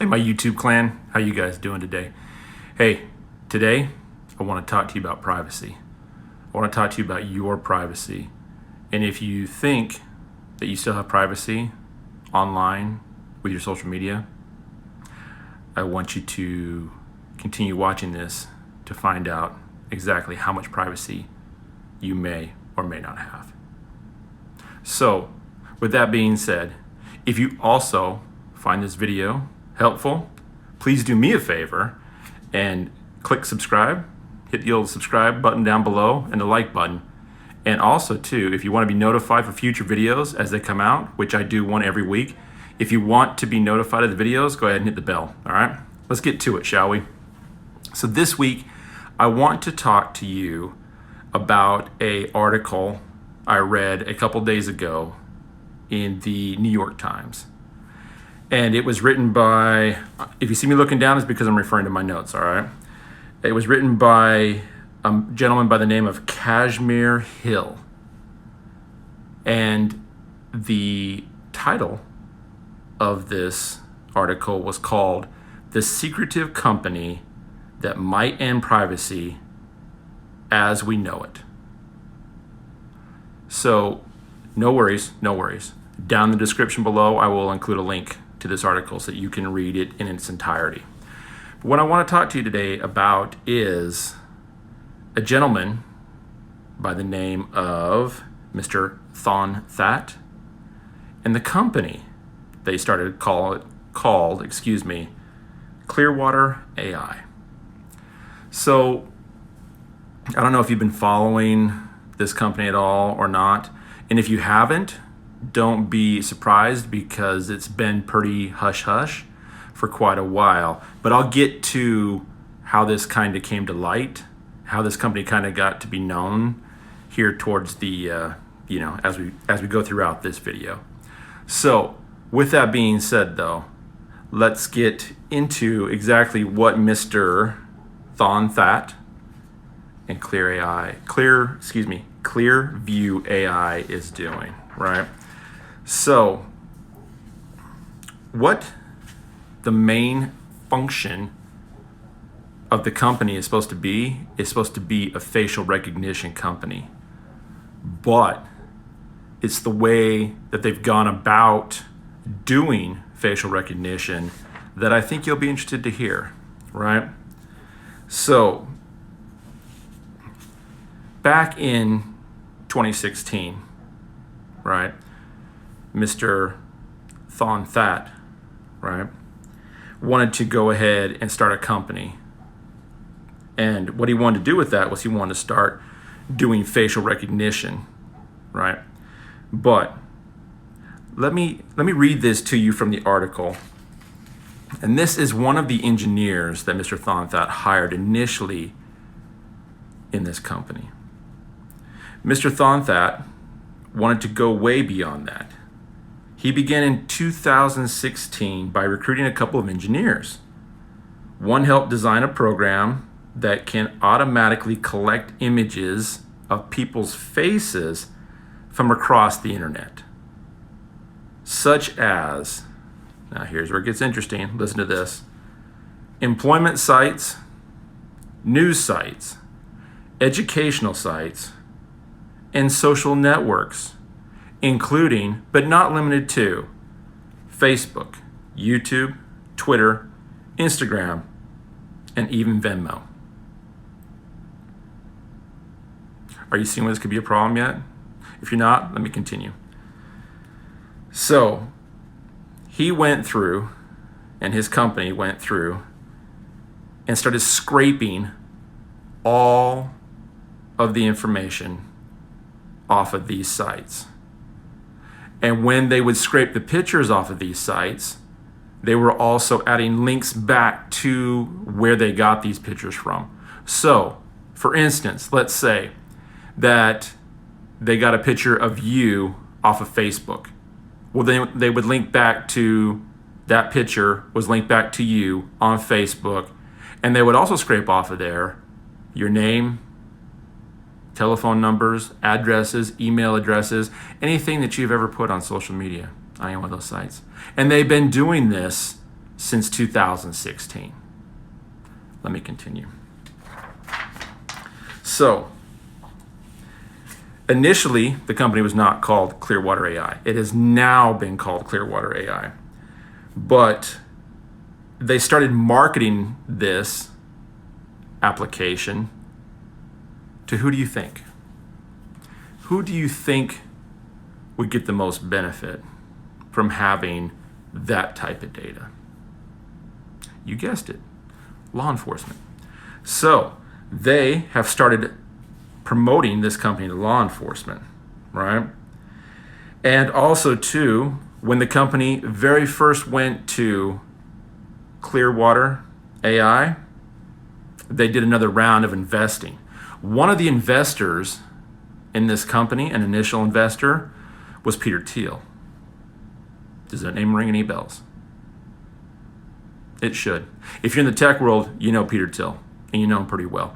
Hey, my YouTube clan, how you guys doing today? Hey, today I want to talk to you about privacy. I want to talk to you about your privacy. And if you think that you still have privacy online with your social media, I want you to continue watching this to find out exactly how much privacy you may or may not have. So, with that being said, if you also find this video helpful, please do me a favor and click subscribe, hit the old subscribe button down below and the like button. And also too, if you want to be notified for future videos as they come out, which I do one every week, if you want to be notified of the videos, go ahead and hit the bell. All right, let's get to it, shall we? So this week, I want to talk to you about an article I read a couple days ago in the New York Times. And it was written by, if you see me looking down, it's because I'm referring to my notes, all right? It was written by a gentleman by the name of Kashmir Hill. And the title of this article was called "The Secretive Company That Might End Privacy as We Know It." So, no worries. Down in the description below, I will include a link to this article so that you can read it in its entirety. But what I want to talk to you today about is a gentleman by the name of Mr. Thon That, and the company they started called Clearwater AI. So, I don't know if you've been following this company at all or not. And if you haven't, don't be surprised because it's been pretty hush-hush for quite a while. But I'll get to how this kind of came to light, how this company kind of got to be known here towards the, as we go throughout this video. So with that being said theoh, let's get into exactly what Mr. Thon That and Clearview AI is doing, right? So, what the main function of the company is supposed to be a facial recognition company. But it's the way that they've gone about doing facial recognition that I think you'll be interested to hear, right? So, back in 2016, right, Mr. Thon That, right, wanted to go ahead and start a company. And what he wanted to do with that was he wanted to start doing facial recognition, right? But let me read this to you from the article. And this is one of the engineers that Mr. Thon That hired initially in this company. Mr. Thon That wanted to go way beyond that. He began in 2016 by recruiting a couple of engineers. One helped design a program that can automatically collect images of people's faces from across the internet. Such as, now here's where it gets interesting, listen to this, employment sites, news sites, educational sites, and social networks, including, but not limited to, Facebook, YouTube, Twitter, Instagram, and even Venmo. Are you seeing where this could be a problem yet? If you're not, let me continue. So, he went through, and his company went through, and started scraping all of the information off of these sites. And when they would scrape the pictures off of these sites, they were also adding links back to where they got these pictures from. So, for instance, let's say that they got a picture of you off of Facebook. Well, then they would link back to that picture was linked back to you on Facebook. And they would also scrape off of there your name, telephone numbers, addresses, email addresses, anything that you've ever put on social media on any one of those sites. And they've been doing this since 2016. Let me continue. So, initially, the company was not called Clearwater AI. It has now been called Clearwater AI. But they started marketing this application to who do you think? Who do you think would get the most benefit from having that type of data? You guessed it, law enforcement. So they have started promoting this company to law enforcement, right? And also too, when the company very first went to Clearwater AI, they did another round of investing. One of the investors in this company, an initial investor, was Peter Thiel. Does that name ring any bells? It should. If you're in the tech world, you know Peter Thiel, and you know him pretty well.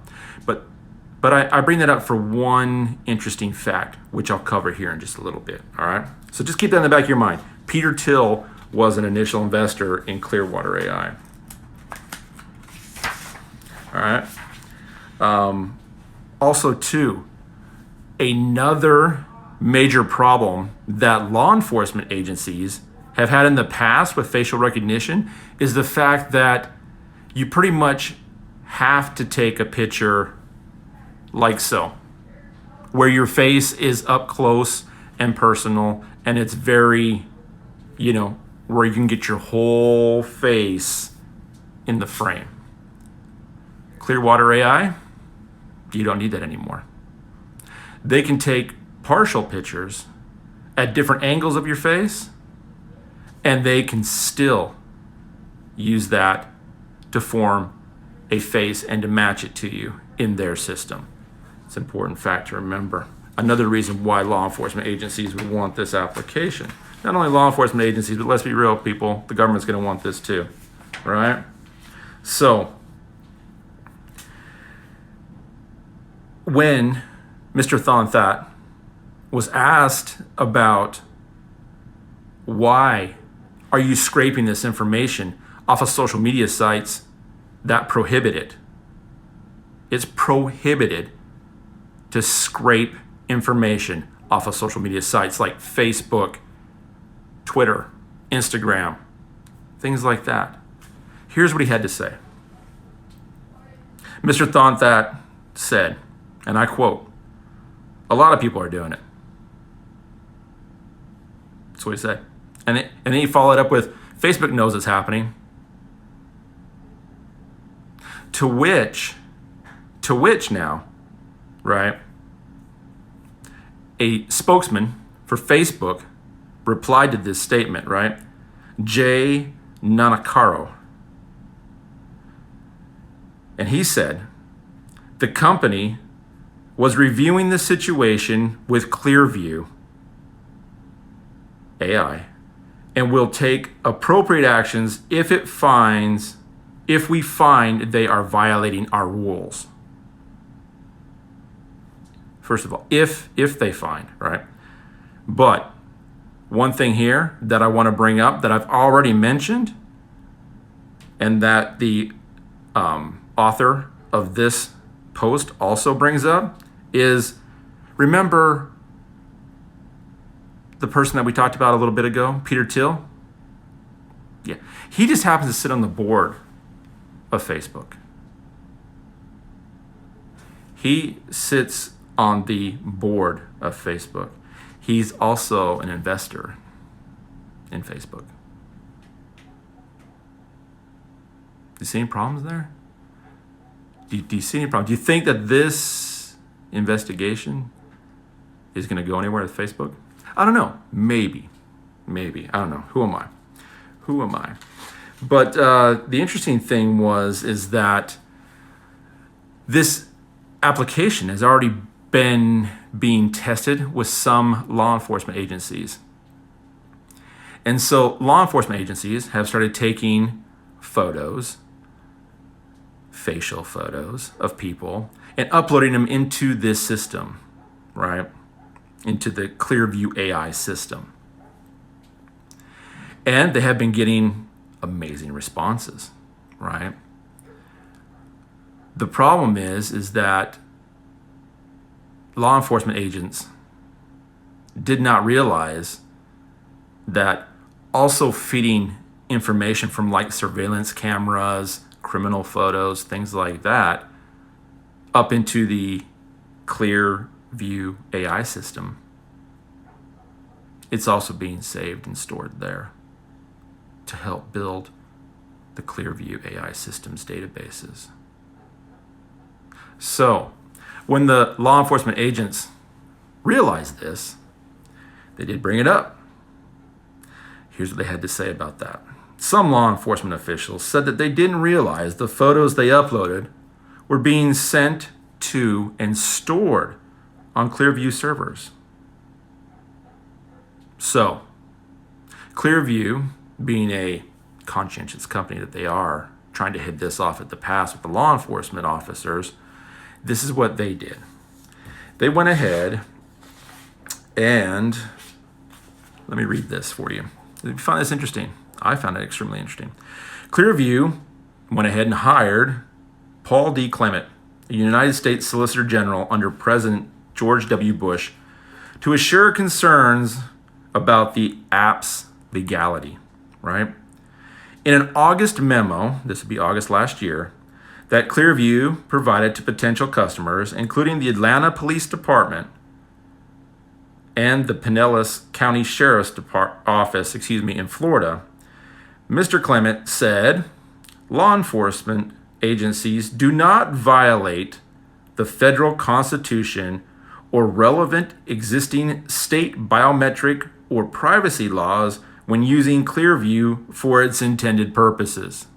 But I bring that up for one interesting fact, which I'll cover here in just a little bit, all right? So just keep that in the back of your mind. Peter Thiel was an initial investor in Clearwater AI. All right. Also, too, another major problem that law enforcement agencies have had in the past with facial recognition is the fact that you pretty much have to take a picture like so, where your face is up close and personal, and it's very, where you can get your whole face in the frame. Clearwater AI, you don't need that anymore. They can take partial pictures at different angles of your face, and they can still use that to form a face and to match it to you in their system. It's an important fact to remember. Another reason why law enforcement agencies would want this application. Not only law enforcement agencies, but let's be real, people, the government's going to want this too, right? So, when Mr. Thon That was asked about why are you scraping this information off of social media sites that prohibit it? It's prohibited to scrape information off of social media sites like Facebook, Twitter, Instagram, things like that. Here's what he had to say. Mr. Thon That said, and I quote, "A lot of people are doing it." That's what he said. And then he followed up with, "Facebook knows it's happening." To which now, right, a spokesman for Facebook replied to this statement, right? Jay Nanakaro. And he said, the company was reviewing the situation with Clearview AI and will take appropriate actions if we find they are violating our rules. First of all, if they find, right? But one thing here that I want to bring up that I've already mentioned, and that the author of this post also brings up, is remember the person that we talked about a little bit ago, Peter Thiel? Yeah, he just happens to sit on the board of Facebook. He sits on the board of Facebook. He's also an investor in Facebook. Do you see any problems there? Do you see any problems? Do you think that this investigation is going to go anywhere with Facebook? I don't know. Maybe. I don't know. Who am I? But the interesting thing is that this application has already been being tested with some law enforcement agencies. And so law enforcement agencies have started taking photos, facial photos of people, and uploading them into this system, right? Into the Clearview AI system. And they have been getting amazing responses, right? The problem is that law enforcement agents did not realize that also feeding information from like surveillance cameras, criminal photos, things like that, up into the Clearview AI system, it's also being saved and stored there to help build the Clearview AI systems databases. So when the law enforcement agents realized this, they did bring it up. Here's what they had to say about that. Some law enforcement officials said that they didn't realize the photos they uploaded were being sent to and stored on Clearview servers. So, Clearview, being a conscientious company that they are, trying to hit this off at the pass with the law enforcement officers, this is what they did. They went ahead and, let me read this for you. If you find this interesting, I found it extremely interesting. Clearview went ahead and hired Paul D. Clement, a United States Solicitor General under President George W. Bush, to assure concerns about the app's legality, right? In an August memo, this would be August last year, that Clearview provided to potential customers, including the Atlanta Police Department and the Pinellas County Sheriff's Office, in Florida, Mr. Clement said, law enforcement agencies do not violate the federal constitution or relevant existing state biometric or privacy laws when using Clearview for its intended purposes.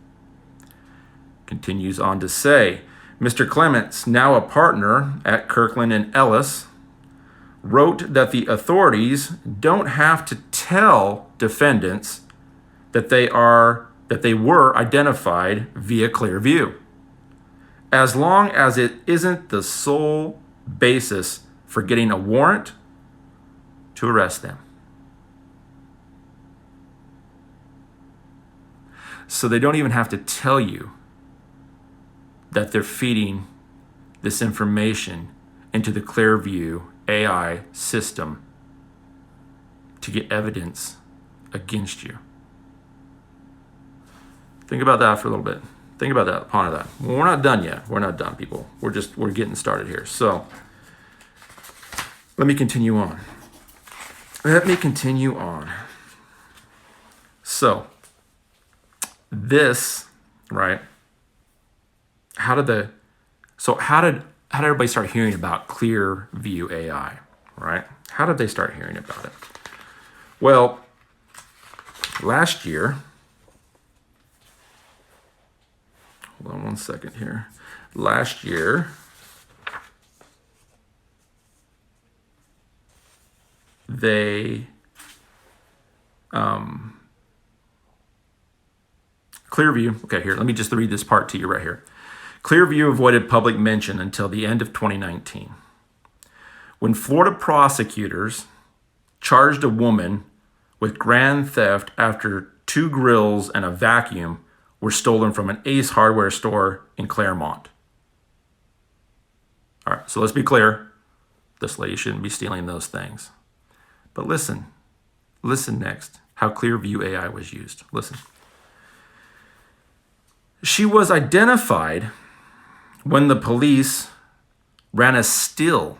Continues on to say, Mr. Clements, now a partner at Kirkland and Ellis, wrote that the authorities don't have to tell defendants that they were identified via Clearview, as long as it isn't the sole basis for getting a warrant to arrest them. So they don't even have to tell you that they're feeding this information into the Clearview AI system to get evidence against you. Think about that for a little bit. Think about that, ponder that. Well, we're not done yet. We're not done, people. We're getting started here. So let me continue on. So this, right? How did everybody start hearing about Clearview AI, right? How did they start hearing about it? Well, last year, hold on one second here. Last year, they Clearview, okay, here, let me just read this part to you right here. Clearview avoided public mention until the end of 2019, when Florida prosecutors charged a woman with grand theft after 2 grills and a vacuum were stolen from an Ace Hardware store in Claremont. All right, so let's be clear. This lady shouldn't be stealing those things. But listen next, how Clearview AI was used. Listen. She was identified when the police ran a still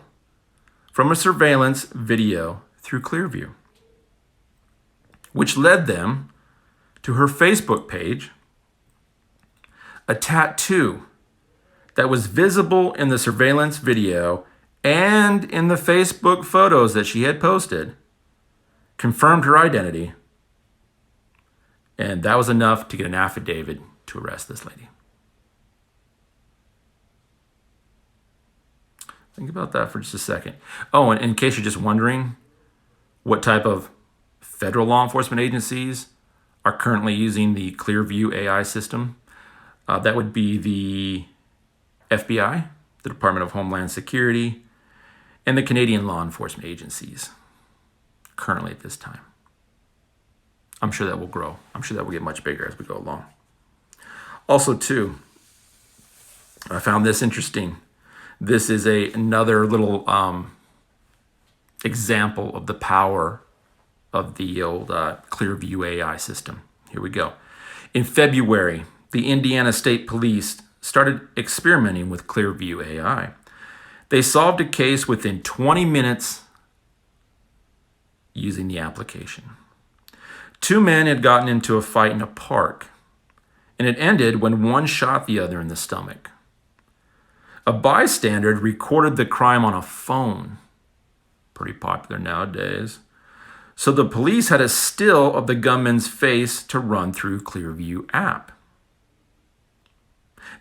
from a surveillance video through Clearview, which led them to her Facebook page, a tattoo that was visible in the surveillance video and in the Facebook photos that she had posted, confirmed her identity, and that was enough to get an affidavit to arrest this lady. Think about that for just a second. Oh, and in case you're just wondering what type of federal law enforcement agencies are currently using the Clearview AI system, that would be the FBI, the Department of Homeland Security, and the Canadian law enforcement agencies currently at this time. I'm sure that will grow. I'm sure that will get much bigger as we go along. Also, too, I found this interesting. This is another little example of the power of the old Clearview AI system. Here we go. In February, the Indiana State Police started experimenting with Clearview AI. They solved a case within 20 minutes using the application. Two men had gotten into a fight in a park, and it ended when one shot the other in the stomach. A bystander recorded the crime on a phone, pretty popular nowadays. So the police had a still of the gunman's face to run through Clearview app.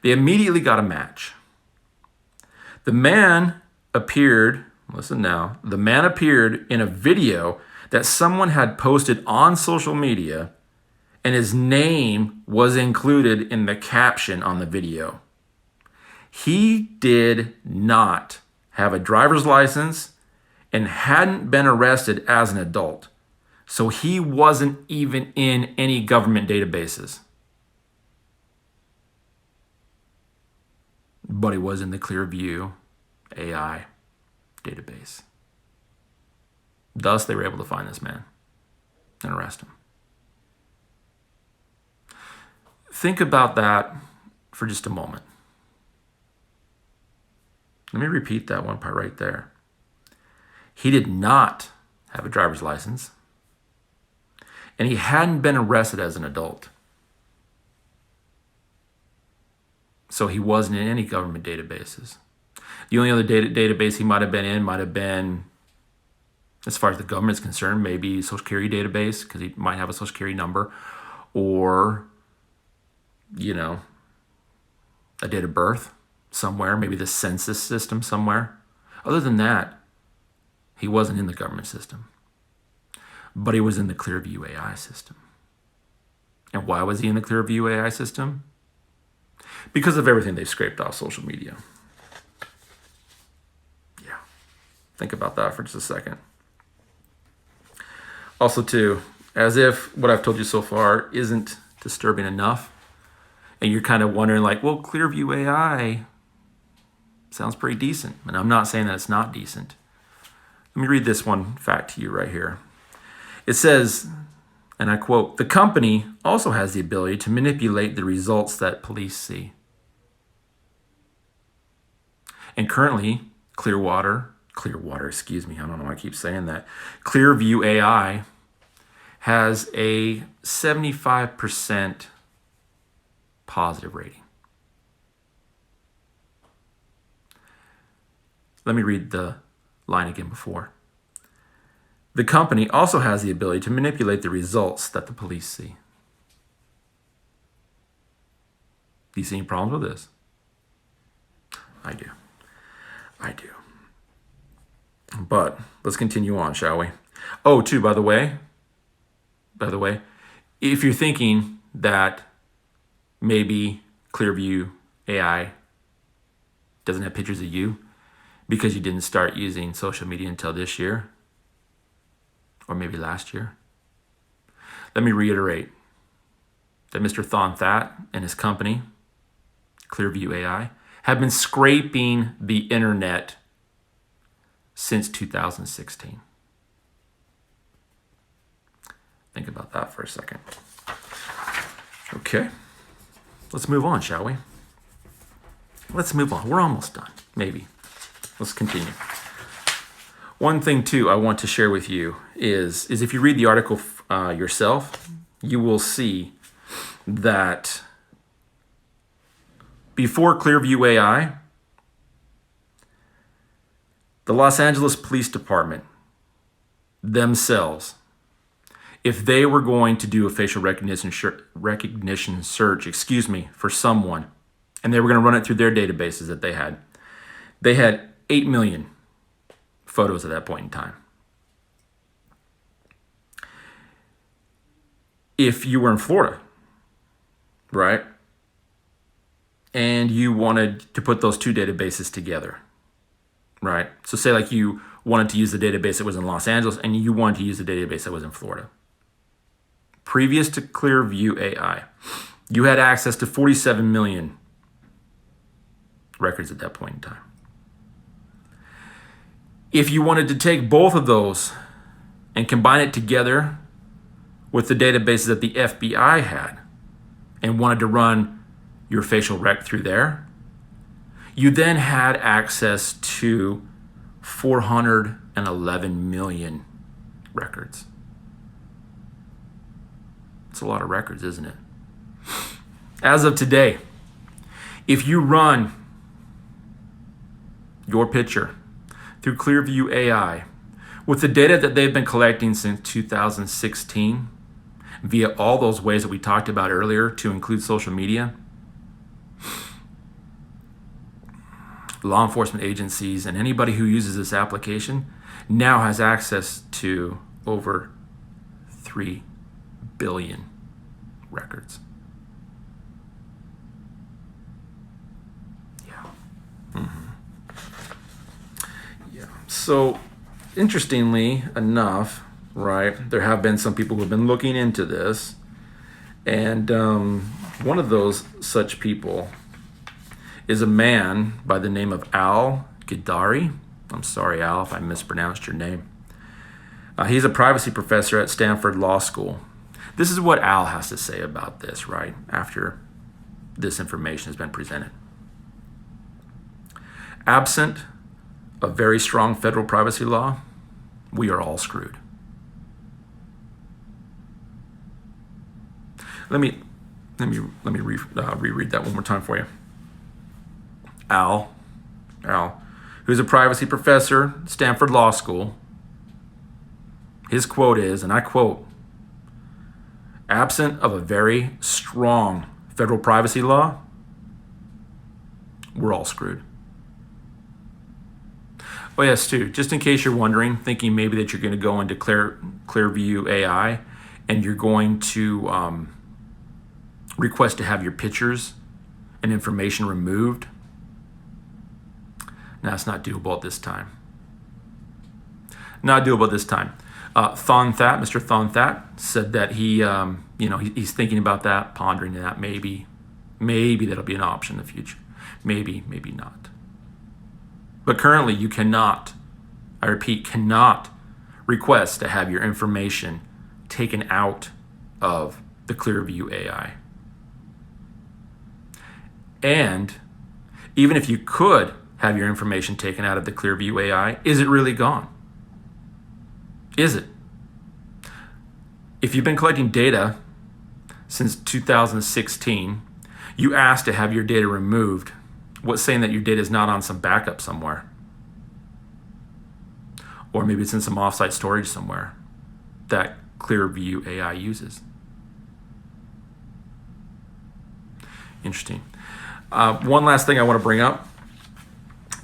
They immediately got a match. The man appeared, listen now, the man appeared in a video that someone had posted on social media, and his name was included in the caption on the video. He did not have a driver's license and hadn't been arrested as an adult, so he wasn't even in any government databases. But he was in the Clearview AI database. Thus, they were able to find this man and arrest him. Think about that for just a moment. Let me repeat that one part right there. He did not have a driver's license, and he hadn't been arrested as an adult. So he wasn't in any government databases. The only other database he might have been in might have been, as far as the government's concerned, maybe Social Security database, because he might have a Social Security number, or, a date of birth somewhere, maybe the census system somewhere. Other than that, he wasn't in the government system, but he was in the Clearview AI system. And why was he in the Clearview AI system? Because of everything they scraped off social media. Yeah, think about that for just a second. Also, too, as if what I've told you so far isn't disturbing enough, and you're kind of wondering, like, well, Clearview AI sounds pretty decent. And I'm not saying that it's not decent. Let me read this one fact to you right here. It says, and I quote, "The company also has the ability to manipulate the results that police see." And currently, Clearview AI has a 75% positive rating. Let me read the line again before. The company also has the ability to manipulate the results that the police see. Do you see any problems with this? I do. But let's continue on, shall we? Oh, too, by the way, if you're thinking that maybe Clearview AI doesn't have pictures of you because you didn't start using social media until this year, or maybe last year, let me reiterate that Mr. Thon That and his company, Clearview AI, have been scraping the internet since 2016. Think about that for a second. Okay, let's move on, shall we? Let's move on. We're almost done, maybe. Let's continue. One thing, too, I want to share with you is if you read the article yourself, you will see that before Clearview AI, the Los Angeles Police Department themselves, if they were going to do a facial recognition search, for someone, and they were going to run it through their databases that they had 8 million photos at that point in time. If you were in Florida, right, and you wanted to put those two databases together, right? So say like you wanted to use the database that was in Los Angeles and you wanted to use the database that was in Florida. previous to Clearview AI, you had access to 47 million records at that point in time. If you wanted to take both of those and combine it together with the databases that the FBI had and wanted to run your facial rec through there, you then had access to 411 million records. It's a lot of records, isn't it? As of today, if you run your picture through Clearview AI with the data that they've been collecting since 2016 via all those ways that we talked about earlier to include social media, law enforcement agencies and anybody who uses this application now has access to over 3 billion records. Yeah. Yeah. So, interestingly enough, right, there have been some people who have been looking into this, and one of those such people is a man by the name of Al Gidari. I'm sorry, Al, if I mispronounced your name. He's a privacy professor at Stanford Law School. This is what Al has to say about this, right, after this information has been presented. Absent a very strong federal privacy law, we are all screwed. Let me reread that one more time for you. Al, who's a privacy professor at Stanford Law School, his quote is, and I quote, "Absent of a very strong federal privacy law, we're all screwed." Oh yes, too, just in case you're wondering, thinking maybe that you're going to go into Clearview AI and you're going to request to have your pictures and information removed. Now, it's not doable at this time. Not doable at this time. Thon That, Mr. Thon That, said that he's thinking about that, pondering that. Maybe that'll be an option in the future. Maybe not. But currently, you cannot, I repeat, cannot request to have your information taken out of the Clearview AI. And even if you could have your information taken out of the Clearview AI, is it really gone? Is it? If you've been collecting data since 2016, you ask to have your data removed. What's saying that your data is not on some backup somewhere? Or maybe it's in some offsite storage somewhere that Clearview AI uses. Interesting. One last thing I want to bring up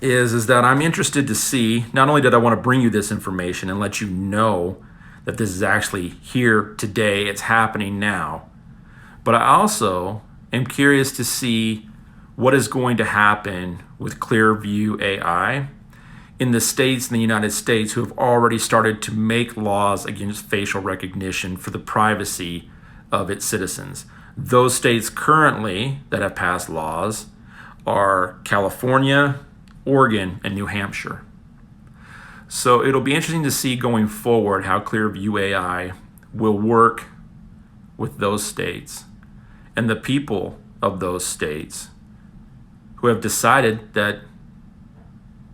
is that I'm interested to see, not only did I want to bring you this information and let you know that this is actually here today, it's happening now, but I also am curious to see what is going to happen with Clearview AI in the states in the United States who have already started to make laws against facial recognition for the privacy of its citizens. Those states currently that have passed laws are California, Oregon, and New Hampshire. So it'll be interesting to see going forward how Clearview AI will work with those states and the people of those states who have decided that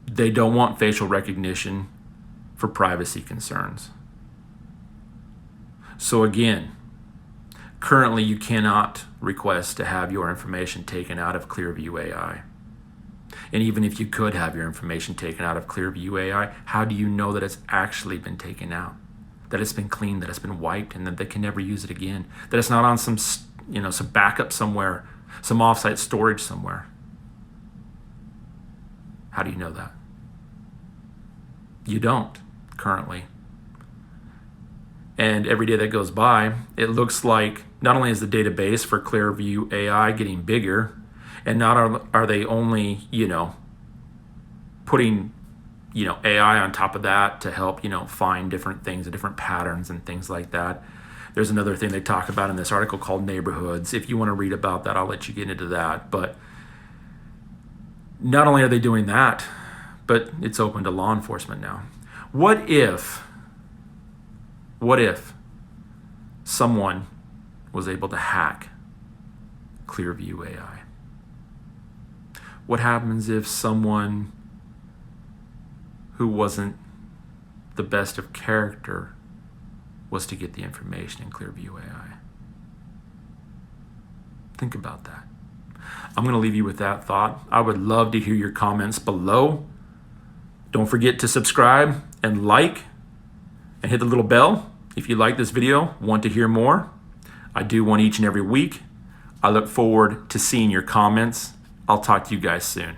they don't want facial recognition for privacy concerns. So again, currently you cannot request to have your information taken out of Clearview AI. And even if you could have your information taken out of Clearview AI, how do you know that it's actually been taken out? That it's been cleaned, that it's been wiped, and that they can never use it again? That it's not on some backup somewhere, some offsite storage somewhere? How do you know that? You don't currently. And every day that goes by, it looks like not only is the database for Clearview AI getting bigger, and not are they only, putting, AI on top of that to help, find different things and different patterns and things like that. There's another thing they talk about in this article called neighborhoods. If you want to read about that, I'll let you get into that. But not only are they doing that, but it's open to law enforcement now. What if someone was able to hack Clearview AI? What happens if someone who wasn't the best of character was to get the information in Clearview AI? Think about that. I'm going to leave you with that thought. I would love to hear your comments below. Don't forget to subscribe and like and hit the little bell if you like this video, want to hear more. I do one each and every week. I look forward to seeing your comments. I'll talk to you guys soon.